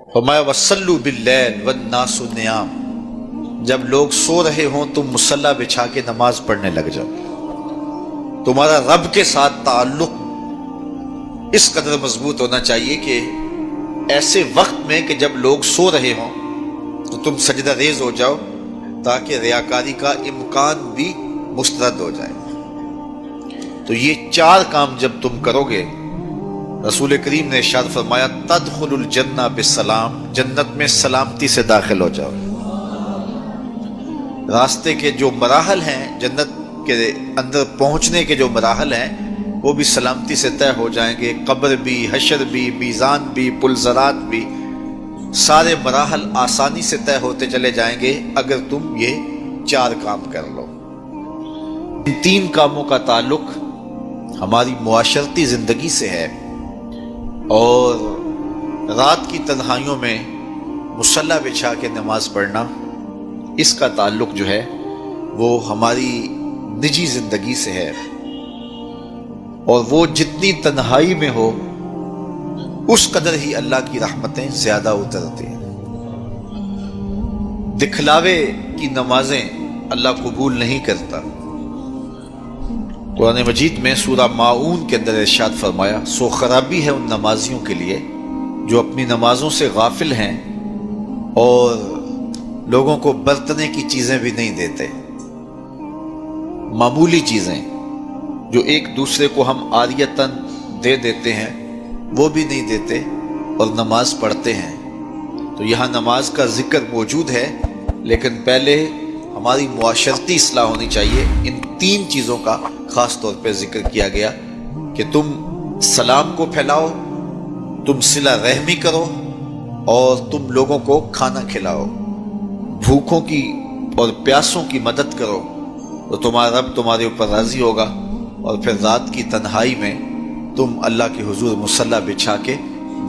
فرمایا وصلوا باللیل والناس نیام، جب لوگ سو رہے ہوں تم مصلی بچھا کے نماز پڑھنے لگ جاؤ۔ تمہارا رب کے ساتھ تعلق اس قدر مضبوط ہونا چاہیے کہ ایسے وقت میں کہ جب لوگ سو رہے ہوں تو تم سجدہ ریز ہو جاؤ، تاکہ ریاکاری کا امکان بھی مسترد ہو جائے۔ تو یہ چار کام جب تم کرو گے، رسول کریم نے ارشاد فرمایا تدخل الجنہ بسلام، جنت میں سلامتی سے داخل ہو جاؤ۔ راستے کے جو مراحل ہیں، جنت کے اندر پہنچنے کے جو مراحل ہیں، وہ بھی سلامتی سے طے ہو جائیں گے۔ قبر بھی، حشر بھی، میزان بھی، پلزرات بھی، سارے مراحل آسانی سے طے ہوتے چلے جائیں گے اگر تم یہ چار کام کر لو۔ ان تین کاموں کا تعلق ہماری معاشرتی زندگی سے ہے، اور رات کی تنہائیوں میں مصلی بچھا کے نماز پڑھنا، اس کا تعلق جو ہے وہ ہماری نجی زندگی سے ہے، اور وہ جتنی تنہائی میں ہو اس قدر ہی اللہ کی رحمتیں زیادہ اترتی ہیں۔ دکھلاوے کی نمازیں اللہ قبول نہیں کرتا۔ قرآن مجید میں سورہ ماعون کے اندر ارشاد فرمایا سو خرابی ہے ان نمازیوں کے لیے جو اپنی نمازوں سے غافل ہیں اور لوگوں کو برتنے کی چیزیں بھی نہیں دیتے، معمولی چیزیں جو ایک دوسرے کو ہم عاریتاً دے دیتے ہیں وہ بھی نہیں دیتے اور نماز پڑھتے ہیں۔ تو یہاں نماز کا ذکر موجود ہے، لیکن پہلے ہماری معاشرتی اصلاح ہونی چاہیے۔ ان تین چیزوں کا خاص طور پہ ذکر کیا گیا کہ تم سلام کو پھیلاؤ، تم صلہ رحمی کرو، اور تم لوگوں کو کھانا کھلاؤ، بھوکوں کی اور پیاسوں کی مدد کرو، تو تمہارا رب تمہارے اوپر راضی ہوگا، اور پھر رات کی تنہائی میں تم اللہ کے حضور مصلی بچھا کے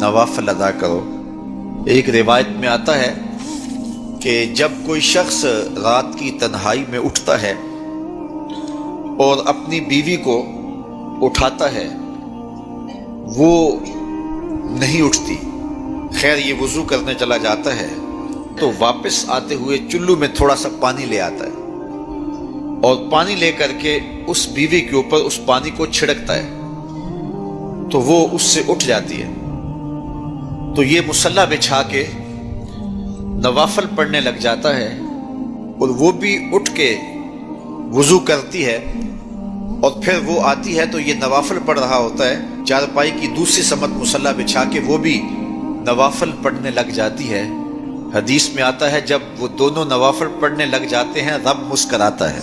نوافل ادا کرو۔ ایک روایت میں آتا ہے کہ جب کوئی شخص رات کی تنہائی میں اٹھتا ہے اور اپنی بیوی کو اٹھاتا ہے، وہ نہیں اٹھتی، خیر یہ وضو کرنے چلا جاتا ہے تو واپس آتے ہوئے چلو میں تھوڑا سا پانی لے آتا ہے، اور پانی لے کر کے اس بیوی کے اوپر اس پانی کو چھڑکتا ہے تو وہ اس سے اٹھ جاتی ہے۔ تو یہ مصلی بچھا کے نوافل پڑھنے لگ جاتا ہے، اور وہ بھی اٹھ کے وضو کرتی ہے، اور پھر وہ آتی ہے تو یہ نوافل پڑھ رہا ہوتا ہے، چارپائی کی دوسری سمت مصلی بچھا کے وہ بھی نوافل پڑھنے لگ جاتی ہے۔ حدیث میں آتا ہے جب وہ دونوں نوافل پڑھنے لگ جاتے ہیں رب مسکراتا ہے،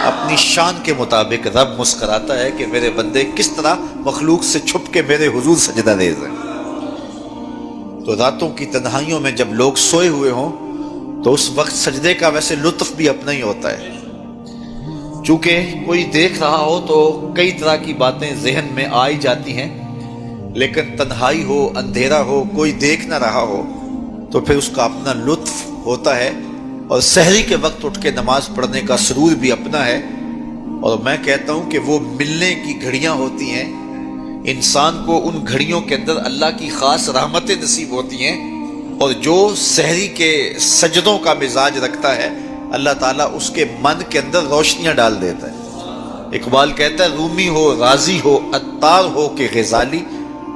اپنی شان کے مطابق رب مسکراتا ہے کہ میرے بندے کس طرح مخلوق سے چھپ کے میرے حضور سجدہ ریز ہیں۔ تو راتوں کی تنہائیوں میں جب لوگ سوئے ہوئے ہوں تو اس وقت سجدے کا ویسے لطف بھی اپنا ہی ہوتا ہے، چونکہ کوئی دیکھ رہا ہو تو کئی طرح کی باتیں ذہن میں آئی جاتی ہیں، لیکن تنہائی ہو، اندھیرا ہو، کوئی دیکھ نہ رہا ہو تو پھر اس کا اپنا لطف ہوتا ہے، اور سحری کے وقت اٹھ کے نماز پڑھنے کا سرور بھی اپنا ہے۔ اور میں کہتا ہوں کہ وہ ملنے کی گھڑیاں ہوتی ہیں، انسان کو ان گھڑیوں کے اندر اللہ کی خاص رحمتیں نصیب ہوتی ہیں، اور جو سحری کے سجدوں کا مزاج رکھتا ہے اللہ تعالیٰ اس کے من کے اندر روشنیاں ڈال دیتا ہے۔ اقبال کہتا ہے رومی ہو، رازی ہو، عطار ہو کہ غزالی،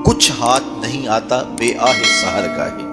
کچھ ہاتھ نہیں آتا بے آہ سحر کا ہی۔